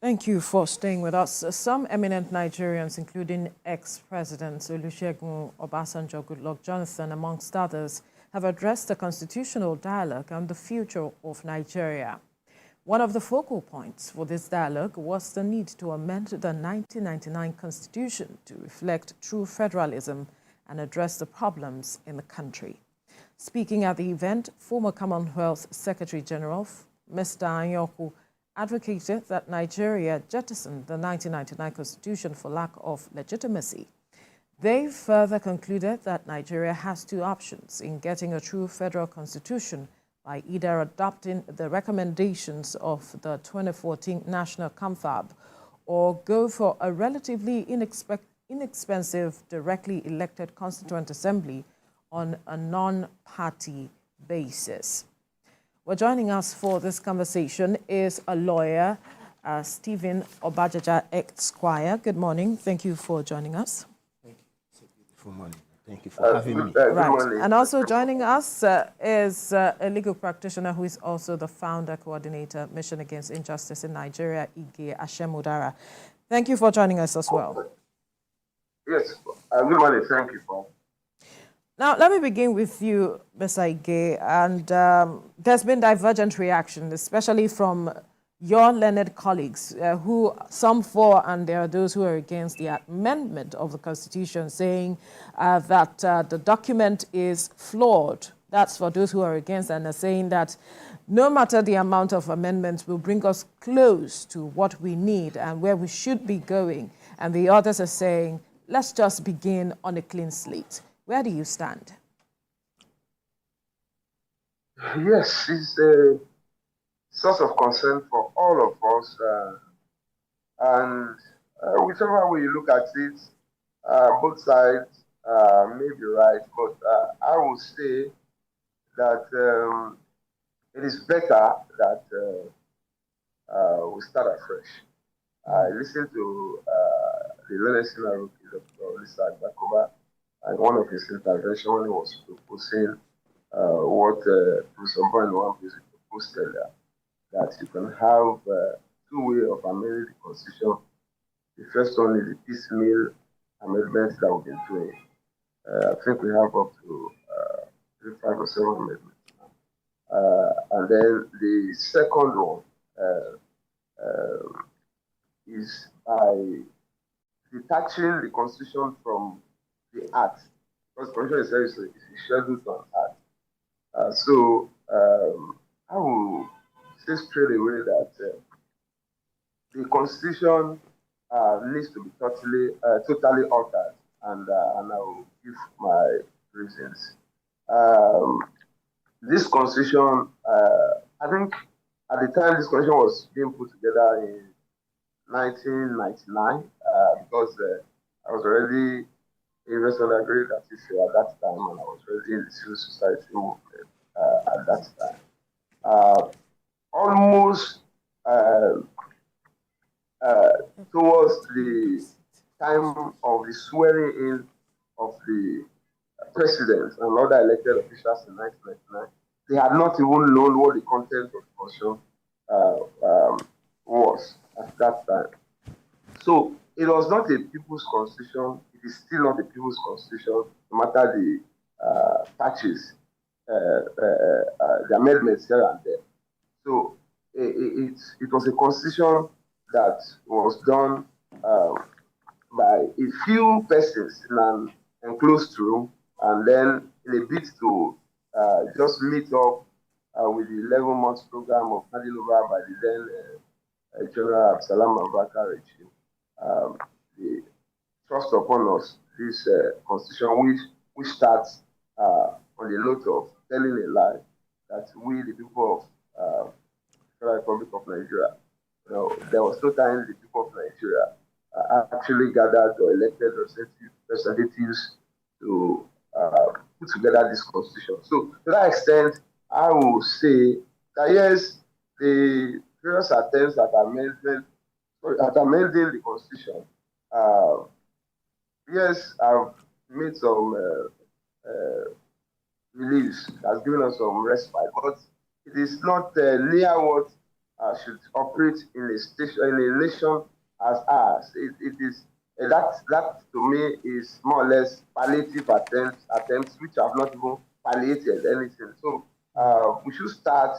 Thank you for staying with us. Some eminent Nigerians, including ex-presidents Olusegun Obasanjo, Goodluck Jonathan, amongst others, have addressed a constitutional dialogue on the future of Nigeria. One of the focal points for this dialogue was the need to amend the 1999 Constitution to reflect true federalism and address the problems in the country. Speaking at the event, former Commonwealth Secretary General Mr. Anyoku advocated that Nigeria jettisoned the 1999 Constitution for lack of legitimacy. They further concluded that Nigeria has two options in getting a true federal constitution by either adopting the recommendations of the 2014 National Confab or go for a relatively inexpensive, directly elected Constituent Assembly on a non-party basis. Well, joining us for this conversation is a lawyer, Stephen Obajaja Esquire. Good morning. Thank you for joining us. Thank you. It's a beautiful morning. Thank you for having me. Right. And also joining us is a legal practitioner who is also the founder coordinator, Mission Against Injustice in Nigeria, Ige Ashemudara. Thank you for joining us as well. Yes. Good morning. Thank you for. Now, let me begin with you, Mr. Ige. And there's been divergent reaction, especially from your learned colleagues, who some for and there are those who are against the amendment of the Constitution, saying that the document is flawed. That's for those who are against, and are saying that no matter the amount of amendments will bring us close to what we need and where we should be going. And the others are saying, let's just begin on a clean slate. Where do you stand? Yes, it's a source of concern for all of us. And whichever way you look at it, both sides may be right. But I would say that it is better that we start afresh. I listened to the learned scenario Dr. Lisa Bakoba, and one of his interventions when he was proposing what Professor Boyne proposed earlier, that you can have two ways of amending the Constitution. The first one is the piecemeal amendments that we've been doing. I think we have up to 5 or 7 amendments now. And then the second one is by detaching the Constitution from the Act, because the Constitution is scheduled on Act. So I will say straight away that the Constitution needs to be totally altered, and I will give my reasons. This Constitution, I think at the time this Constitution was being put together in 1999, because I was already a investment undergraduate at that time, and I was already in the civil society movement at that time. Almost towards the time of the swearing in of the president and other elected officials in 1999, they had not even known what the content of the Constitution was at that time. So it was not a people's constitution. It is still not a people's constitution, no matter the patches, the amendments here and there. So it was a constitution that was done by a few persons in an enclosed room, and then in a bid to just meet up with the 11 months program of handing over by the then General Absalom Abubakar regime. They thrust upon us this constitution, which starts on the note of telling a lie that we, the people of the Republic of Nigeria, there was no time the people of Nigeria actually gathered or elected representatives to put together this constitution. So to that extent, I will say that yes, the various attempts at amending the constitution, yes, I've made some reliefs, has given us some respite, but it is not near what should operate in a nation as ours. It is that to me is more or less palliative attempts which have not even palliated anything. So we should start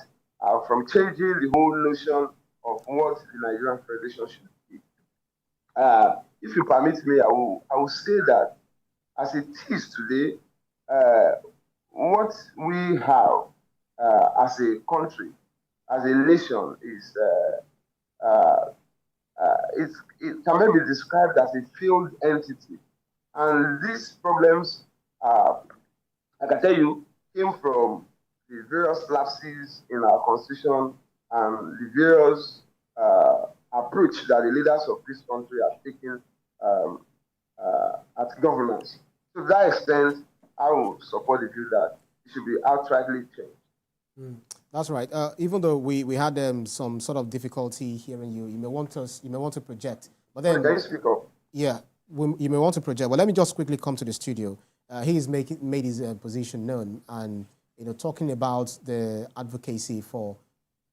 from changing the whole notion of what the Nigerian Federation should be. If you permit me, I will say that as it is today, what we have as a country, as a nation, is it can maybe be described as a failed entity. And these problems, I can tell you, came from the various lapses in our constitution and the various approach that the leaders of this country have taken at governance. To that extent, I will support the view that it should be outrightly changed. That's right. Even though we had some sort of difficulty hearing you, you may want to project. But then, can you speak up? Yeah, you may want to project. But let me just quickly come to the studio. He's made his position known, and talking about the advocacy for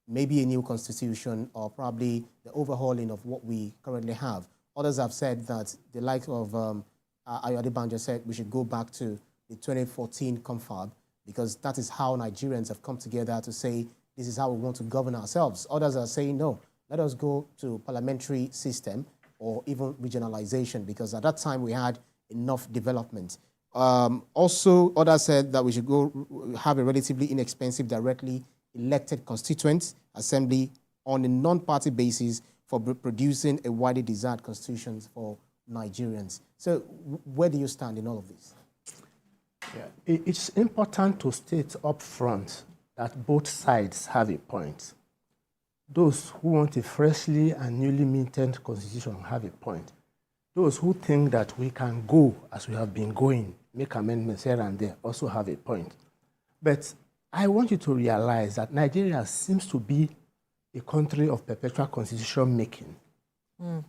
maybe a new constitution or probably the overhauling of what we currently have. Others have said that the likes of Ayode Banjo said we should go back to the 2014 confab, because that is how Nigerians have come together to say this is how we want to govern ourselves. Others are saying, no, let us go to parliamentary system or even regionalization, because at that time we had enough development. Also, others said that we should go have a relatively inexpensive, directly elected constituent assembly on a non-party basis for producing a widely desired constitution for Nigerians. So where do you stand in all of this? Yeah. It's important to state up front that both sides have a point. Those who want a freshly and newly minted constitution have a point. Those who think that we can go as we have been going, make amendments here and there, also have a point. But I want you to realize that Nigeria seems to be a country of perpetual constitution making.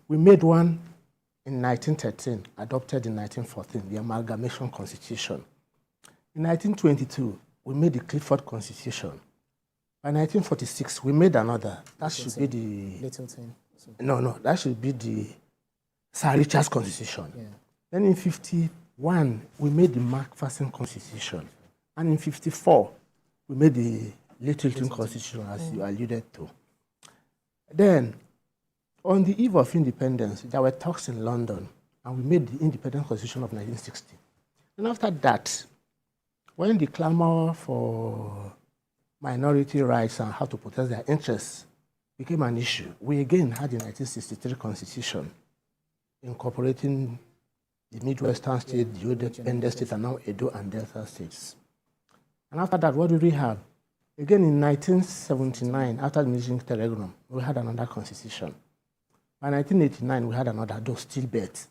We made one in 1913, adopted in 1914, the Amalgamation Constitution. In 1922, we made the Clifford Constitution. By 1946, we made another. That should be the... Littleton. No, that should be the Sir Richard's Constitution. Yeah. Then in 51, we made the Macpherson Constitution. And in 54, we made the Littleton Constitution, as you alluded to. Then, on the eve of independence, there were talks in London, and we made the Independent Constitution of 1960. And after that, when the clamor for minority rights and how to protect their interests became an issue, we again had the 1963 Constitution, incorporating the Midwestern states, the independent states, and now Edo and Delta states. And after that, what did we have? Again, in 1979, after the Mission Telegram, we had another constitution. By 1989, we had another, though still bet.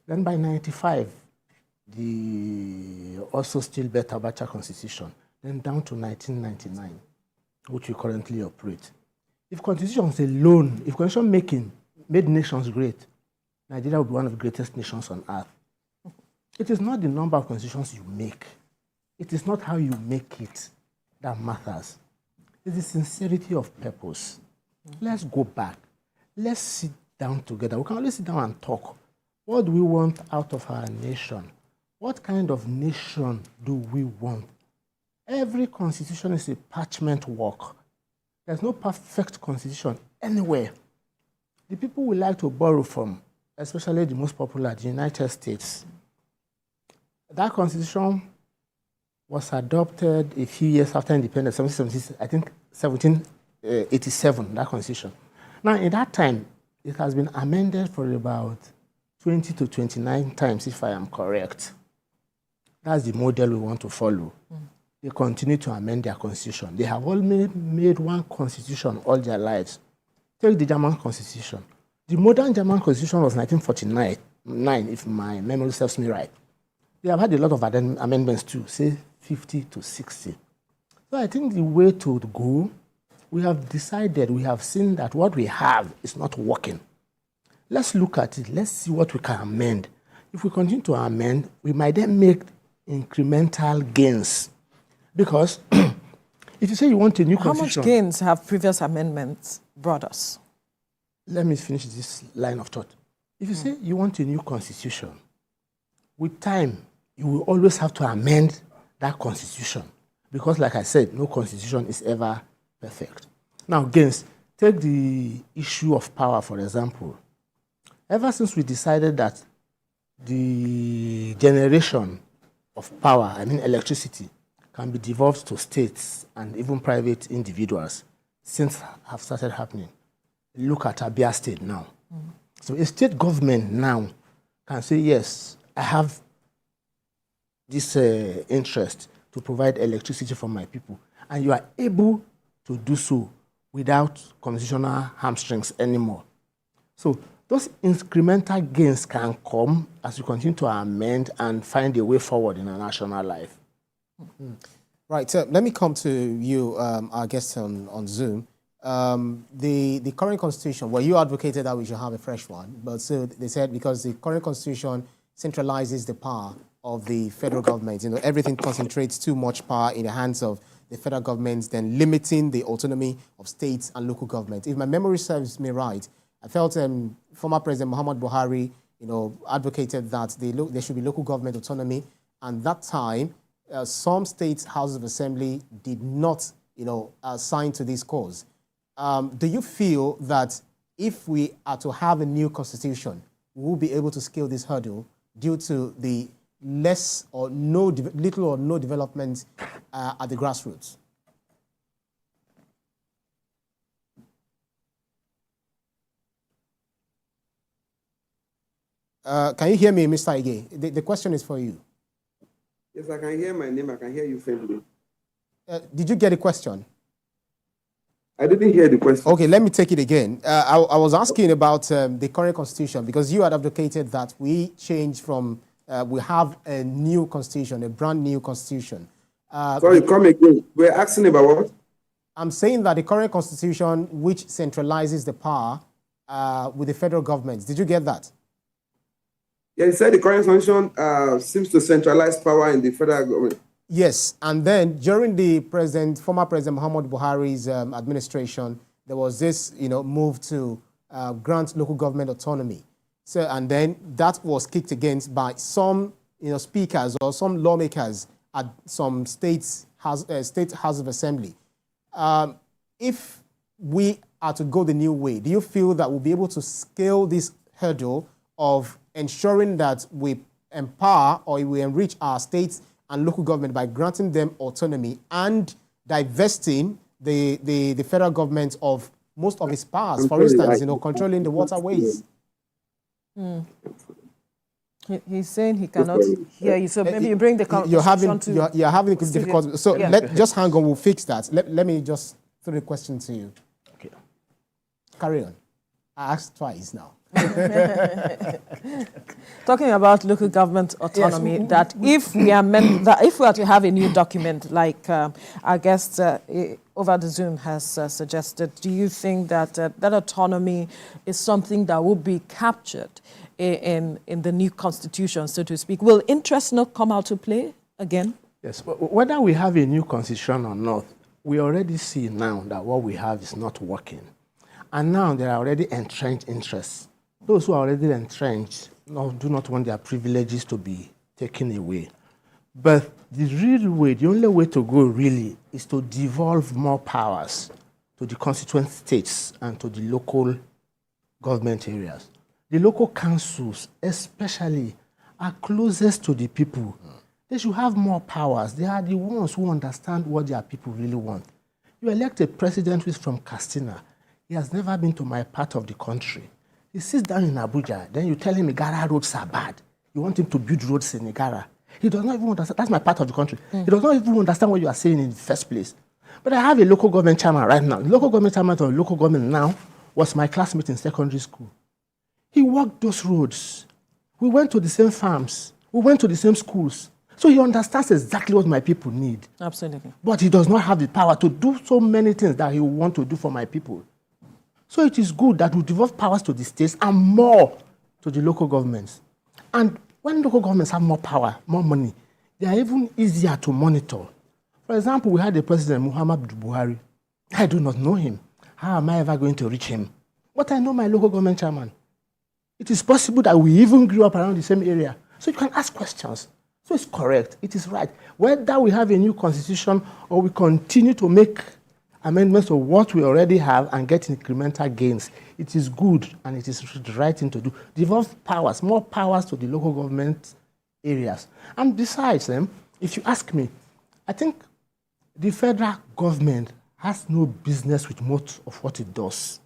Then by 1995, the also still bet Abacha constitution. Then down to 1999, which we currently operate. If constitutions alone, if constitution making made nations great, Nigeria would be one of the greatest nations on earth. It is not the number of constitutions you make. It is not how you make it that matters. It's the sincerity of purpose. Let's go back. Let's sit down together. We can only sit down and talk. What do we want out of our nation? What kind of nation do we want? Every constitution is a parchment work. There's no perfect constitution anywhere. The people we like to borrow from, especially the most popular, the United States, that constitution was adopted a few years after independence, 1787, that constitution. Now, in that time, it has been amended for about 20 to 29 times, if I am correct. That's the model we want to follow. They continue to amend their constitution. They have only made one constitution all their lives. Take the German constitution. The modern German constitution was 1949, if my memory serves me right. They have had a lot of amendments too, say 50 to 60. So I think the way to go, we have decided, we have seen that what we have is not working. Let's look at it. Let's see what we can amend. If we continue to amend, we might then make incremental gains. Because if you say you want a new constitution... How much gains have previous amendments brought us. Let me finish this line of thought. If you say you want a new constitution, with time, you will always have to amend that constitution. Because like I said, no constitution is ever perfect. Now, against, take the issue of power, for example. Ever since we decided that the generation of power, I mean electricity, can be devolved to states and even private individuals, since have started happening. Look at Abia State now. So a state government now can say, yes, I have this interest to provide electricity for my people. And you are able to do so without constitutional hamstrings anymore. So those incremental gains can come as we continue to amend and find a way forward in our national life. Right, so let me come to you, our guest on Zoom. The current constitution, well, you advocated that we should have a fresh one, but so they said because the current constitution centralizes the power of the federal government. You know, everything concentrates too much power in the hands of the federal government, then limiting the autonomy of states and local government. If my memory serves me right, I felt former President Muhammad Buhari, you know, advocated that there should be local government autonomy, and that time, some states' houses of assembly did not, you know, sign to this cause. Do you feel that if we are to have a new constitution, we will be able to scale this hurdle due to the little or no development at the grassroots? Can you hear me, Mr. Ige? The question is for you. Yes, I can hear my name. I can hear you faintly. Did you get the question? I didn't hear the question. Okay, let me take it again. I was asking about the current constitution because you had advocated that we change from, we have a new constitution, a brand new constitution. Sorry, come again. We're asking about what? I'm saying that the current constitution, which centralizes the power with the federal government. Did you get that? Yeah, you said the current constitution seems to centralize power in the federal government. Yes, and then during the former President Muhammad Buhari's administration, there was this, you know, move to grant local government autonomy. So, and then that was kicked against by some, you know, speakers or some lawmakers at some state house of assembly. If we are to go the new way, do you feel that we'll be able to scale this hurdle of ensuring that we empower or we enrich our states and local government by granting them autonomy and divesting the federal government of most of its powers, for instance, you know, controlling the waterways? He's saying he cannot hear you, so maybe you bring the conversation to... You're having difficulty. So yeah. Just hang on, we'll fix that. Let me just throw the question to you. Okay. Carry on. I asked twice now. Talking about local government autonomy, yes, that if we are to have a new document, like our guest over the Zoom has suggested, do you think that that autonomy is something that will be captured in the new constitution, so to speak? Will interest not come out to play again? Yes, whether we have a new constitution or not, we already see now that what we have is not working. And now there are already entrenched interests. Those who are already entrenched do not want their privileges to be taken away. But the real way, the only way to go really is to devolve more powers to the constituent states and to the local government areas. The local councils, especially, are closest to the people. They should have more powers. They are the ones who understand what their people really want. You elect a president who is from Katsina. He has never been to my part of the country. He sits down in Abuja, then you tell him Igara roads are bad. You want him to build roads in Igara. He does not even understand. That's my part of the country. He does not even understand what you are saying in the first place. But I have a local government chairman right now. The local government chairman of local government now was my classmate in secondary school. He walked those roads. We went to the same farms. We went to the same schools. So he understands exactly what my people need. Absolutely. But he does not have the power to do so many things that he will want to do for my people. So it is good that we devolve powers to the states and more to the local governments. And when local governments have more power, more money, they are even easier to monitor. For example, we had the president, Muhammad Buhari. I do not know him. how am I ever going to reach him? But I know my local government chairman. It is possible that we even grew up around the same area. So you can ask questions. So it's correct. It is right. Whether we have a new constitution or we continue to make amendments to what we already have and get incremental gains, it is good and it is the right thing to do. Devolve powers, more powers to the local government areas. And besides, if you ask me, I think the federal government has no business with most of what it does.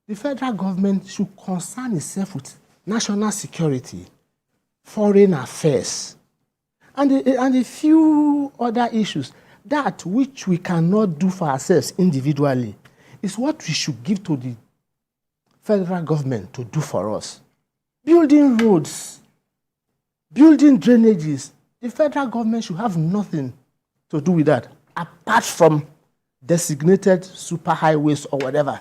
The federal government should concern itself with national security, foreign affairs, and a few other issues. That which we cannot do for ourselves individually is what we should give to the federal government to do for us. Building roads, building drainages, the federal government should have nothing to do with that, apart from designated superhighways or whatever.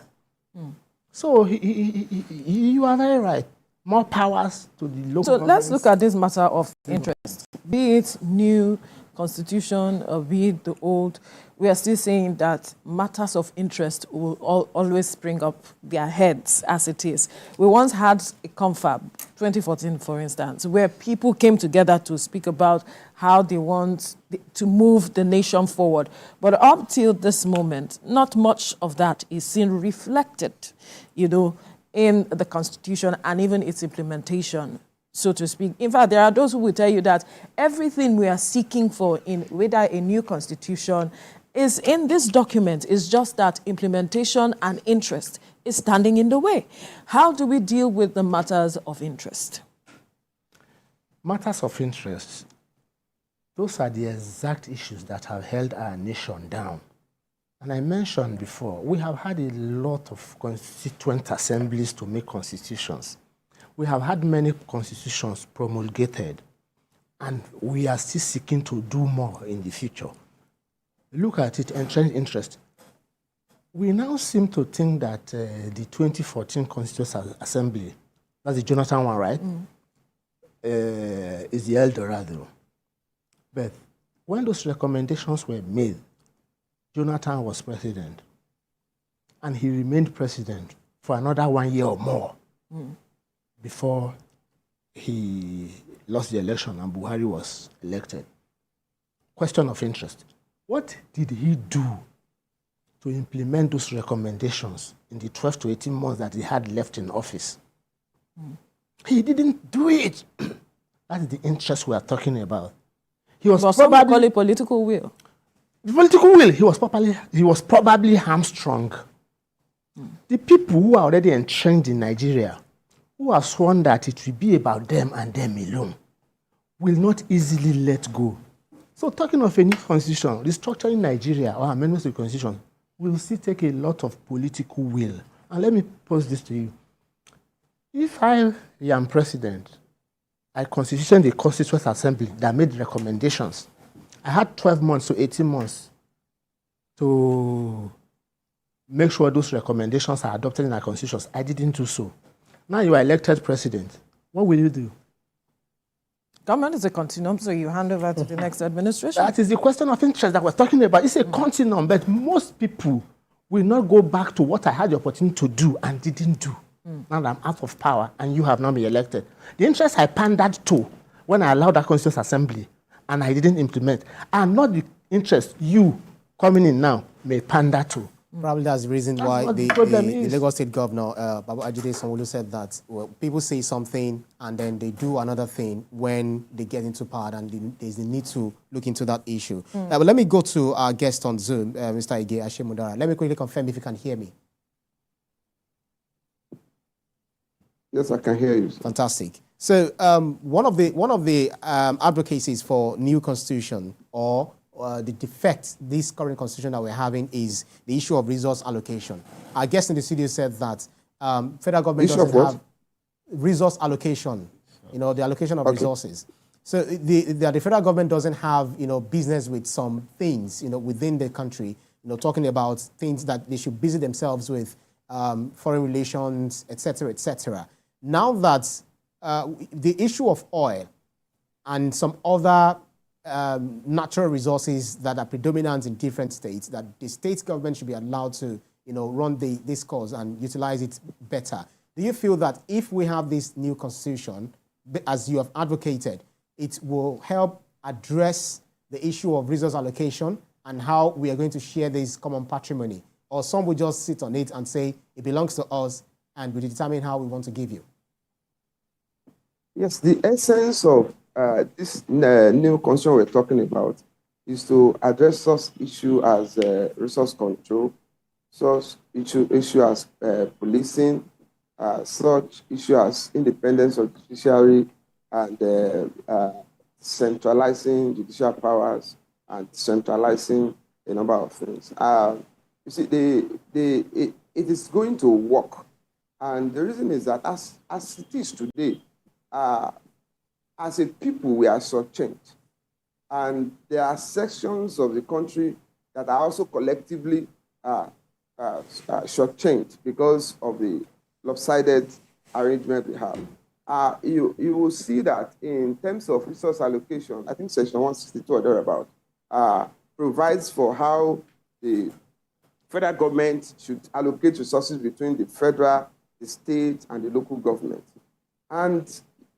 So you are very right. More powers to the local So let's look at this matter of interest. Be it new constitution or be it the old, we are still saying that matters of interest will always spring up their heads as it is. We once had a confab, 2014 for instance, where people came together to speak about how they want to move the nation forward. But up till this moment, not much of that is seen reflected, in the Constitution and even its implementation, so to speak. In fact, there are those who will tell you that everything we are seeking for in whether a new constitution is in this document. Is just that implementation and interest is standing in the way. How do we deal with the matters of interest? Matters of interest, those are the exact issues that have held our nation down. And I mentioned before, we have had a lot of constituent assemblies to make constitutions. We have had many constitutions promulgated, and we are still seeking to do more in the future. Look at it, entrenched interest. We now seem to think that the 2014 Constituent Assembly, that's the Jonathan one, right, is the El Dorado. But when those recommendations were made, Jonathan was president, and he remained president for another 1 year or more before he lost the election and Buhari was elected. Question of interest. What did he do to implement those recommendations in the 12 to 18 months that he had left in office? He didn't do it. That's the interest we are talking about. He was But some call it political will. The political will, he was probably hamstrung. The people who are already entrenched in Nigeria, who have sworn that it will be about them and them alone, will not easily let go. So talking of a new constitution, restructuring Nigeria or amendments to the constitution will still take a lot of political will. And let me pose this to you. If I am president, I constitution the Constituent Assembly that made recommendations. I had 12 months to 18 months to make sure those recommendations are adopted in our constitutions. I didn't do so. Now you are elected president. What will you do? Government is a continuum, so you hand over to the next administration. That is the question of interest that we're talking about. It's a continuum, but most people will not go back to what I had the opportunity to do and didn't do. Now that I'm out of power and you have not been elected. The interest I pandered to when I allowed that Constituent Assembly and I didn't implement, and not the interest you coming in now may pander to. Probably that's the reason why the Lagos State Governor, Babu Ajide Sanwo-Olu, said that people say something and then they do another thing when they get into power, and there's the need to look into that issue. But let me go to our guest on Zoom, Mr. Ige Ashimudara. Let me quickly confirm if you can hear me. Yes, I can hear you, sir. Fantastic. So one of the advocacies for new constitution or the defect this current constitution that we're having is the issue of resource allocation. Our guest in the studio said that federal government doesn't have resource allocation, the allocation of resources. So the federal government doesn't have business with some things within the country, talking about things that they should busy themselves with, foreign relations, etc., etc. Now that the issue of oil and some other natural resources that are predominant in different states, that the state government should be allowed to run this course and utilize it better. Do you feel that if we have this new constitution, as you have advocated, it will help address the issue of resource allocation and how we are going to share this common patrimony? Or some will just sit on it and say it belongs to us and we determine how we want to give you? Yes, the essence of this new constitution we're talking about is to address such issue as resource control, such issue as policing, such issue as independence of judiciary, and centralizing judicial powers and centralizing a number of things. You see, it is going to work. And the reason is that as it is today, as a people, we are shortchanged. And there are sections of the country that are also collectively shortchanged because of the lopsided arrangement we have. You will see that in terms of resource allocation, I think Section 162 or thereabout provides for how the federal government should allocate resources between the federal, the state, and the local government. And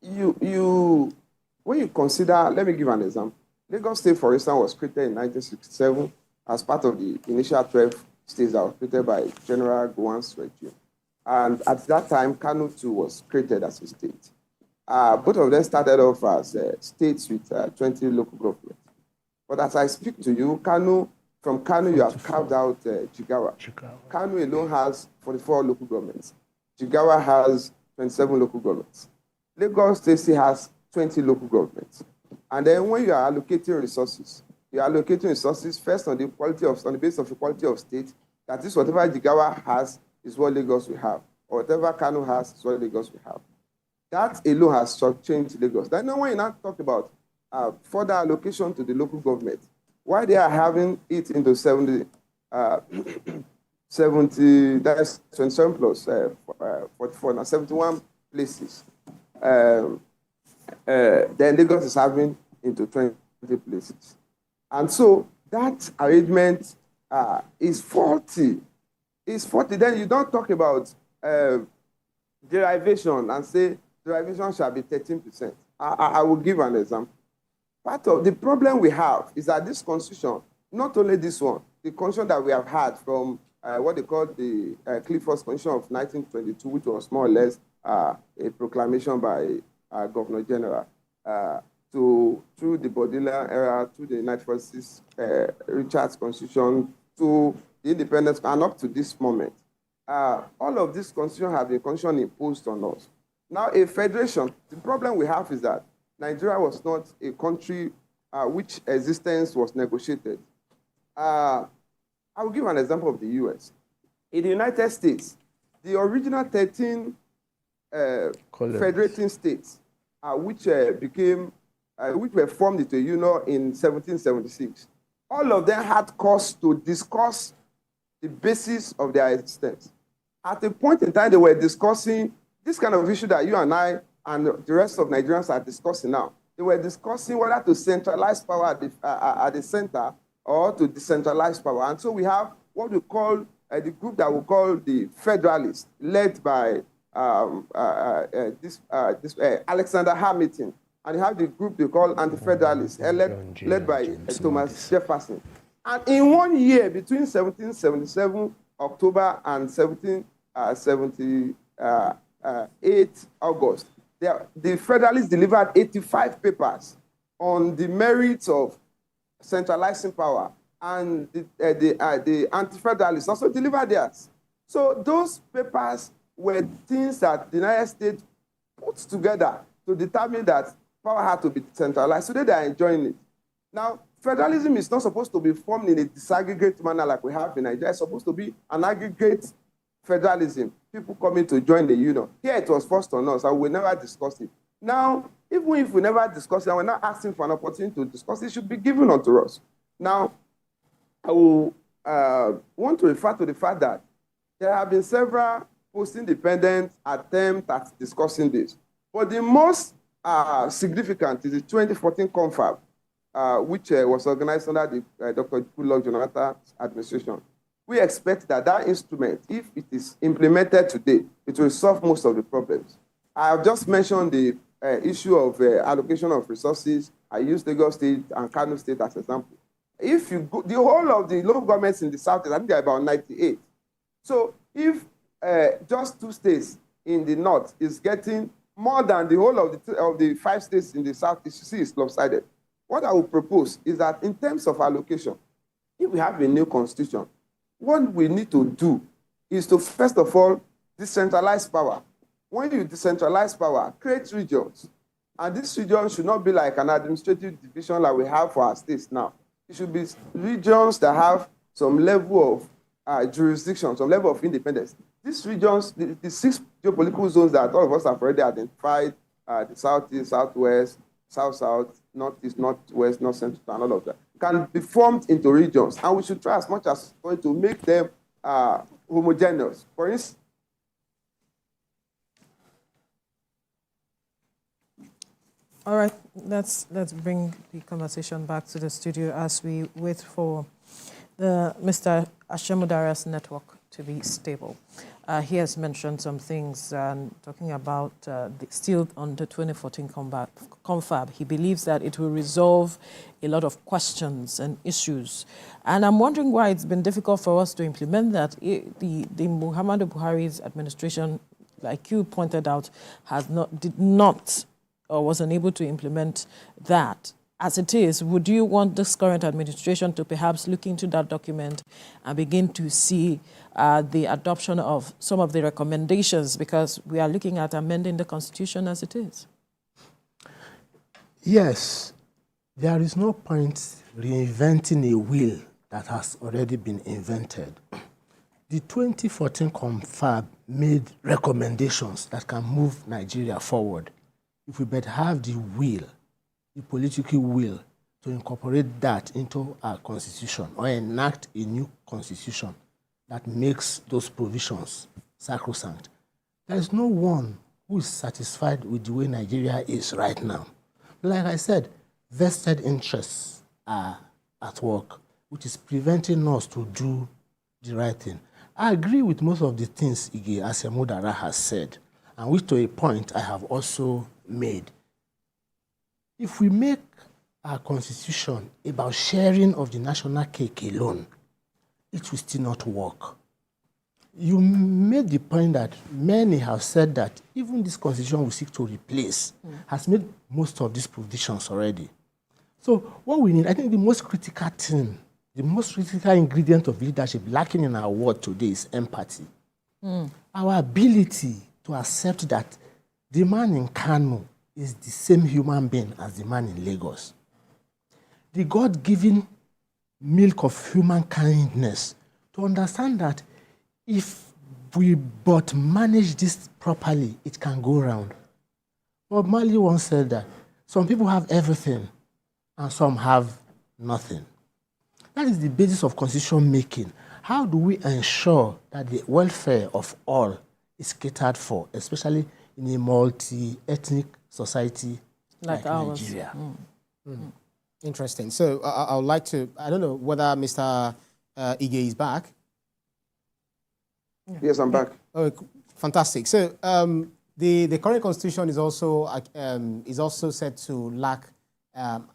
when you consider, let me give an example. Lagos State, for instance, was created in 1967 as part of the initial 12 states that were created by General Gowon's regime. And at that time, Kano too was created as a state. Both of them started off as states with 20 local governments. But as I speak to you, from Kano, you have carved out Jigawa. Kano alone has 44 local governments. Jigawa has 27 local governments. Lagos State still has 20 local governments. And then when you are allocating resources, you are allocating resources first on the basis of the quality of state. That is, whatever Jigawa has is what Lagos will have, or whatever Kano has is what Lagos will have. That alone has changed Lagos. Then when you now talk about further allocation to the local government, why they are having it into 70, that's 27 plus 44, now 71 places. Then Lagos is having into 20 places. And so that arrangement is faulty. It's faulty. Then you don't talk about derivation and say derivation shall be 13%. I will give an example. Part of the problem we have is that this constitution, not only this one, the constitution that we have had from what they call the Clifford's Constitution of 1922, which was more or less a proclamation by Governor General, through the Baudelaire era, to the 1946 Richard's Constitution, to the independence, and up to this moment. All of these constitutions have been constitution imposed on us. Now, a federation, the problem we have is that Nigeria was not a country which existence was negotiated. I will give an example of the US. In the United States, the original 13 federating states, which were formed into a union in 1776, all of them had cause to discuss the basis of their existence. At a point in time, they were discussing this kind of issue that you and I and the rest of Nigerians are discussing now. They were discussing whether to centralize power at the center or to decentralize power. And so we have what we call the group that we call the Federalists, led by Alexander Hamilton. And you have the group they call Anti-Federalists, led by Thomas Jefferson. And in 1 year, between 1777 October and 1778 August, the Federalists delivered 85 papers on the merits of centralizing power, and the Anti-Federalists also delivered theirs. So those papers were things that the United States put together to determine that power had to be centralized. Today they are enjoying it. Now, federalism is not supposed to be formed in a disaggregate manner like we have in Nigeria. It's supposed to be an aggregate federalism. People coming to join the union. Here it was forced on us, and we never discussed it. Now, even if we never discuss it, and we're not asking for an opportunity to discuss it, it should be given unto us. Now, I will want to refer to the fact that there have been several post-independent attempts at discussing this. But the most significant is the 2014 confab, which was organized under the Dr. Goodluck Jonathan's administration. we expect that that instrument, if it is implemented today, it will solve most of the problems. I have just mentioned the issue of allocation of resources. I use Lagos State and Kano State as example. If you go, the whole of the local governments in the south, I think they're about 98. So if just 2 states in the north is getting more than the whole of the 5 states in the south, you see it's lopsided. What I would propose is that in terms of allocation, if we have a new constitution, what we need to do is to, first of all, decentralize power. When you decentralize power, create regions. And this region should not be like an administrative division like we have for our states now. It should be regions that have some level of jurisdiction, some level of independence. These regions, the 6 geopolitical zones that all of us have already identified, the southeast, southwest, south-south, northeast, northwest, north central, and all of that, can be formed into regions. And we should try as much as possible to make them homogeneous. For instance, All right, let's bring the conversation back to the studio as we wait for Mr. Ashemudara's network to be stable. He has mentioned some things talking about still on the 2014 confab. He believes that it will resolve a lot of questions and issues. And I'm wondering why it's been difficult for us to implement that. The Muhammadu Buhari's administration, like you pointed out, did not or was unable to implement that. As it is, would you want this current administration to perhaps look into that document and begin to see the adoption of some of the recommendations, because we are looking at amending the Constitution as it is? Yes, there is no point reinventing a wheel that has already been invented. The 2014 confab made recommendations that can move Nigeria forward. If we but have the will, the political will, to incorporate that into our constitution or enact a new constitution that makes those provisions sacrosanct, there is no one who is satisfied with the way Nigeria is right now. Like I said, vested interests are at work, which is preventing us to do the right thing. I agree with most of the things Ige Asemudara has said, and which to a point I have also made. If we make our constitution about sharing of the national cake alone, it will still not work. You made the point that many have said that even this constitution we seek to replace has made most of these provisions already. So what we need, I think the most critical thing, the most critical ingredient of leadership lacking in our world today is empathy. Our ability to accept that the man in Kano is the same human being as the man in Lagos. The God-given milk of human kindness, to understand that if we but manage this properly, it can go round. Bob Marley once said that some people have everything and some have nothing. That is the basis of constitution making. How do we ensure that the welfare of all is catered for, especially in a multi-ethnic society like ours. Nigeria? Interesting. So I would like to, I don't know whether Mr. Ige is back. yes, I'm back. Oh, fantastic. So the current constitution is also said to lack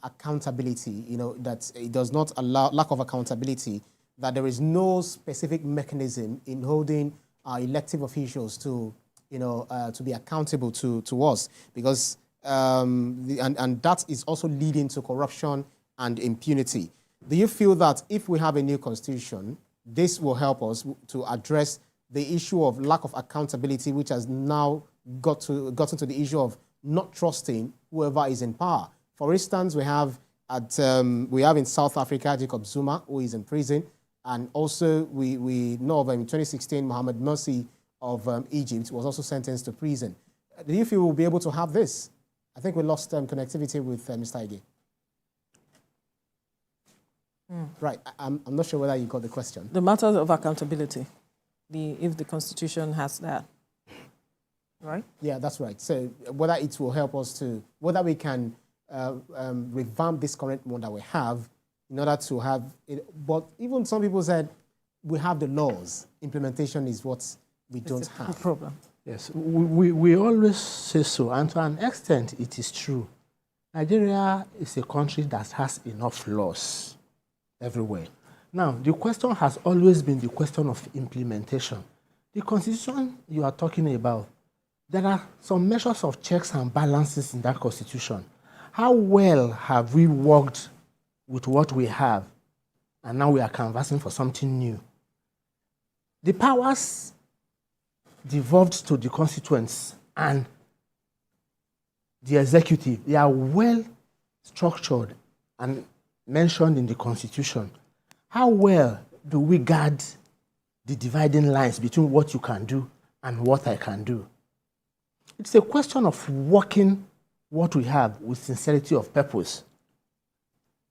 accountability. You know, that it does not allow lack of accountability. That there is no specific mechanism in holding our elective officials to, to be accountable to us, because and that is also leading to corruption and impunity. Do you feel that if we have a new constitution, this will help us to address the issue of lack of accountability, which has now gotten to the issue of not trusting whoever is in power? For instance, we have in South Africa Jacob Zuma, who is in prison, and also we know of in 2016 Mohamed Morsi of Egypt was also sentenced to prison. Do you feel we'll be able to have this? I think we lost connectivity with Mr. Ige. Right. I'm not sure whether you got the question. The matters of accountability, if the Constitution has that, right? Yeah, that's right. So whether it will help us to, whether we can revamp this current one that we have in order to have it. But even some people said we have the laws. Implementation is what we don't It's a have. problem. Yes, we always say so, and to an extent it is true. Nigeria is a country that has enough laws everywhere. Now, the question has always been the question of implementation. The constitution you are talking about, there are some measures of checks and balances in that constitution. How well have we worked with what we have, and now we are canvassing for something new? The powers devolved to the constituents and the executive, they are well structured and mentioned in the constitution. How well do we guard the dividing lines between what you can do and what I can do? It's a question of working what we have with sincerity of purpose.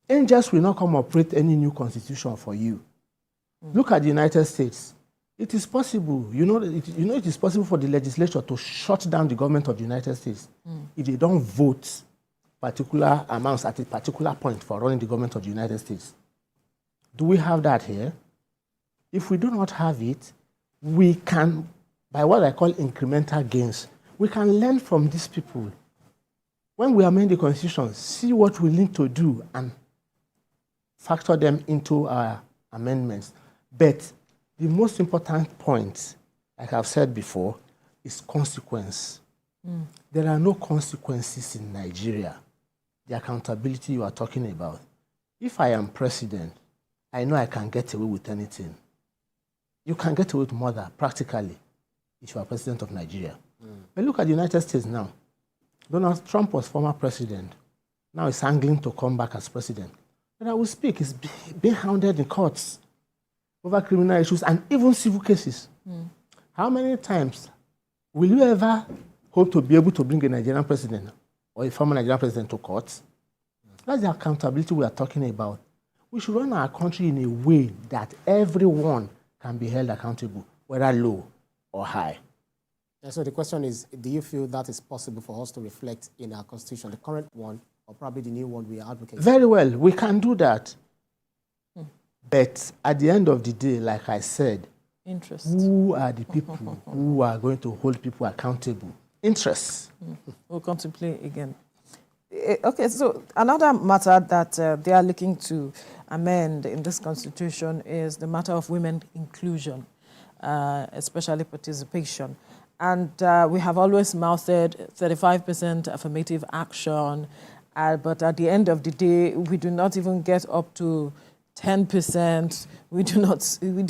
Angels will not come operate any new constitution for you. Look at the United States. It is possible, it is possible for the legislature to shut down the government of the United States if they don't vote particular amounts at a particular point for running the government of the United States. Do we have that here? If we do not have it, we can, by what I call incremental gains, we can learn from these people. When we amend the Constitution, see what we need to do and factor them into our amendments. But the most important point, like I've said before, is consequence. There are no consequences in Nigeria. The accountability you are talking about. If I am president, I know I can get away with anything. You can get away with murder, practically, if you are president of Nigeria. But look at the United States now. Donald Trump was former president. Now he's angling to come back as president. But I will speak, he's being hounded in courts over criminal issues and even civil cases. How many times will you ever hope to be able to bring a Nigerian president or a former Nigerian president to court? That's the accountability we are talking about. We should run our country in a way that everyone can be held accountable, whether low or high. And so the question is, do you feel that is possible for us to reflect in our constitution, the current one, or probably the new one we are advocating? Very well, we can do that. But at the end of the day, like I said, who are the people who are going to hold people accountable? Interests. We'll come to play again. Okay, so another matter that they are looking to amend in this constitution is the matter of women inclusion, especially participation. And we have always mouthed 35% affirmative action, but at the end of the day, we do not even get up to 10%. We do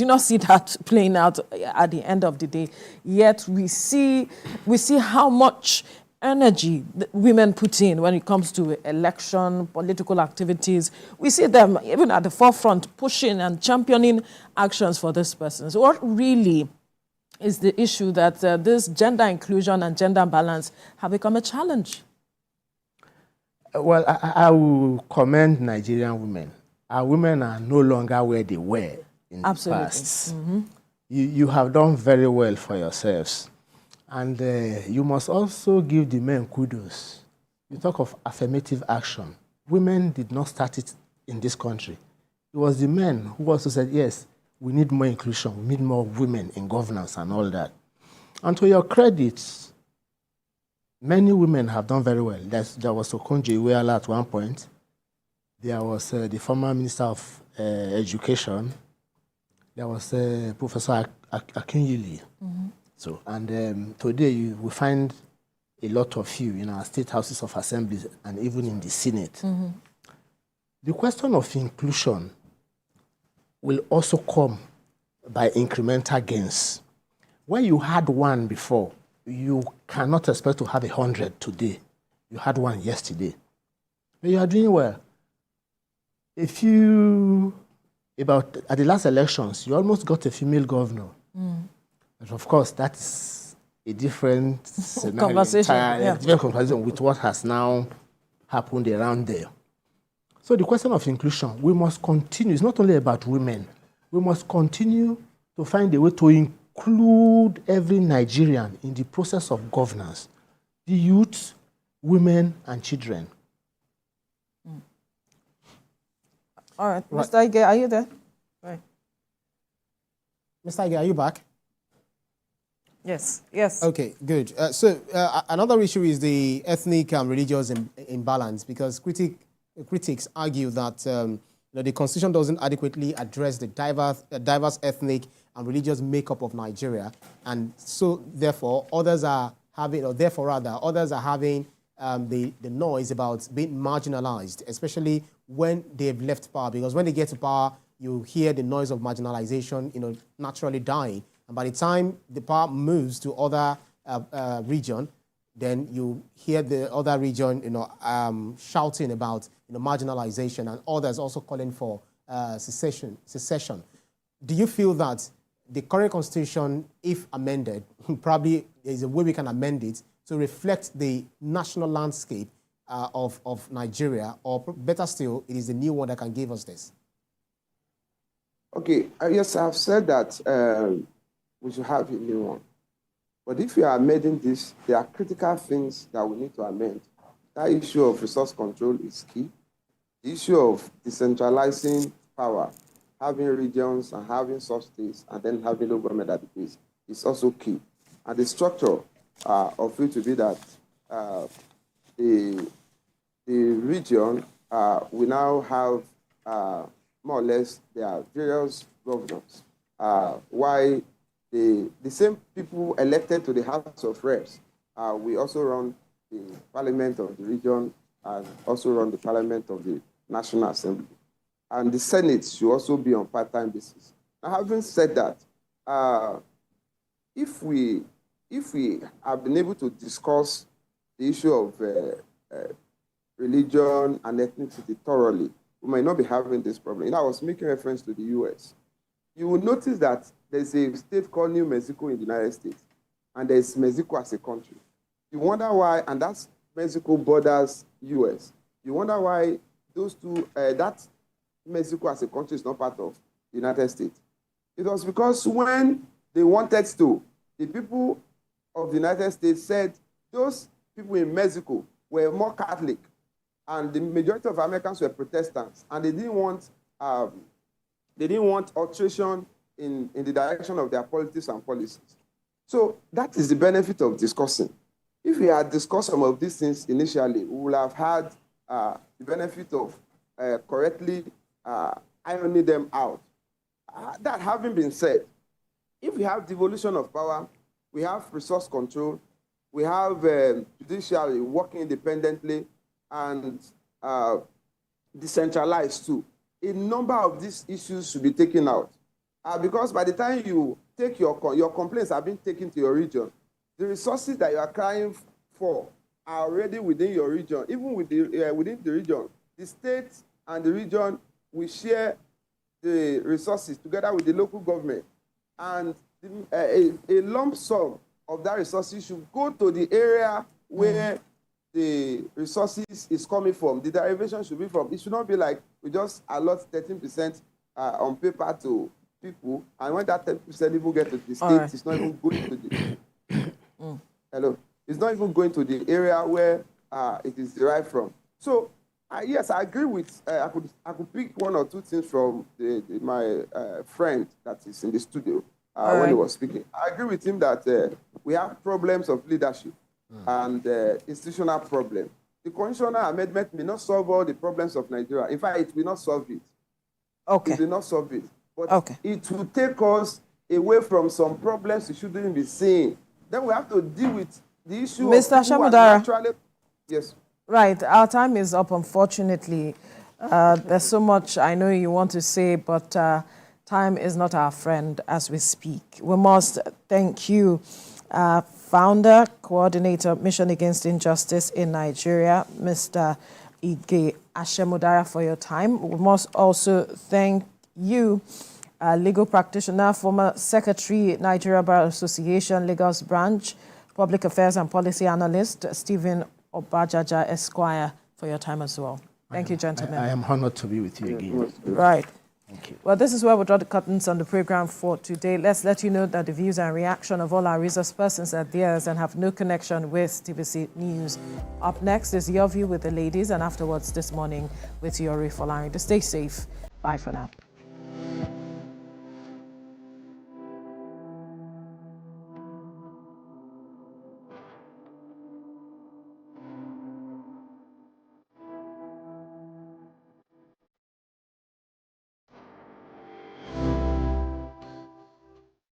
not see that playing out at the end of the day. Yet we see how much energy women put in when it comes to election, political activities. We see them even at the forefront pushing and championing actions for this person. So what really is the issue that this gender inclusion and gender balance have become a challenge? Well, I will commend Nigerian women. Our women are no longer where they were in the past. You have done very well for yourselves. And you must also give the men kudos. You talk of affirmative action. Women did not start it in this country. It was the men who also said, yes, we need more inclusion, we need more women in governance and all that. And to your credit, many women have done very well. There was Okonjo Iweala at one point. There was the former Minister of Education. There was Professor Akinyili. So, and today we find a lot of you in our state houses of assembly and even in the Senate. The question of inclusion will also come by incremental gains. Where you had one before, you cannot expect to have 100 today. You had one yesterday. But you are doing well. At the last elections, you almost got a female governor. But of course, that's a different conversation, different conversation with what has now happened around there. So the question of inclusion, we must continue. It's not only about women. We must continue to find a way to include every Nigerian in the process of governance, the youth, women, and children. All right. Mr. Ige, are you there? Right. Mr. Ige, are you back? Yes, yes. Okay, good. So another issue is the ethnic and religious imbalance, because critics argue that the Constitution doesn't adequately address the diverse ethnic and religious makeup of Nigeria, and so therefore others are having the noise about being marginalized, especially when they've left power, because when they get to power, you hear the noise of marginalization, naturally dying. And by the time the power moves to other region, then you hear the other region, shouting about, marginalization, and others also calling for secession. Do you feel that the current constitution, if amended, probably there's a way we can amend it to reflect the national landscape of Nigeria, or better still, it is the new one that can give us this? Okay, yes, I've said that we should have a new one. But if we are amending this, there are critical things that we need to amend. That issue of resource control is key. The issue of decentralizing power, having regions and having sub-states, and then having local government at the base is also key. And the structure of it to be that the region we now have more or less their various governors. Why the same people elected to the House of Reps, we also run the Parliament of the region and also run the Parliament of the National Assembly. And the Senate should also be on part-time basis. Now, having said that, if we have been able to discuss the issue of religion and ethnicity thoroughly, we might not be having this problem. I was making reference to the US. You will notice that there's a state called New Mexico in the United States, and there's Mexico as a country. You wonder why, and that's Mexico borders US. You wonder why those two, that Mexico as a country is not part of the United States. It was because when they wanted to, the people of the United States said those people in Mexico were more Catholic, and the majority of Americans were Protestants, and they didn't want alteration in the direction of their politics and policies. So that is the benefit of discussing. If we had discussed some of these things initially, we would have had the benefit of correctly ironing them out. That having been said, if we have devolution of power, we have resource control, we have judiciary working independently, and decentralized too, a number of these issues should be taken out. Because by the time you take your complaints have been taken to your region, the resources that you are crying for are already within your region. Even within the region, the state and the region will share the resources together with the local government. And a lump sum of that resources should go to the area where the resources is coming from. The derivation should be from. It should not be like we just allot 13% on paper to people, and when that 10% even get to the state, right, it's not even going to the hello. It's not even going to the area where it is derived from. So yes, I agree with. I could pick one or two things from my friend that is in the studio when he was speaking. I agree with him that we have problems of leadership and institutional problem. The constitutional amendment may not solve all the problems of Nigeria. In fact, it will not solve it. Okay. It will not solve it. But it will take us away from some problems we shouldn't be seeing. Then we have to deal with the issue Mr. of Shamudara. Yes. Right. Our time is up, unfortunately. There's so much I know you want to say, but time is not our friend as we speak. We must thank you, founder, coordinator, Mission Against Injustice in Nigeria, Mr. Ige Ashemudara, for your time. We must also thank you, legal practitioner, former secretary, Nigeria Bar Association, Lagos Branch, public affairs and policy analyst, Stephen Obajaja Esquire, for your time as well. Thank you, gentlemen. I am honored to be with you again. Right. Thank you. Well, this is where we draw the curtains on the program for today. Let's let you know that the views and reaction of all our resource persons are theirs and have no connection with TVC News. Up next is Your View with the ladies, and afterwards this morning with Yori Folari. Stay safe. Bye for now.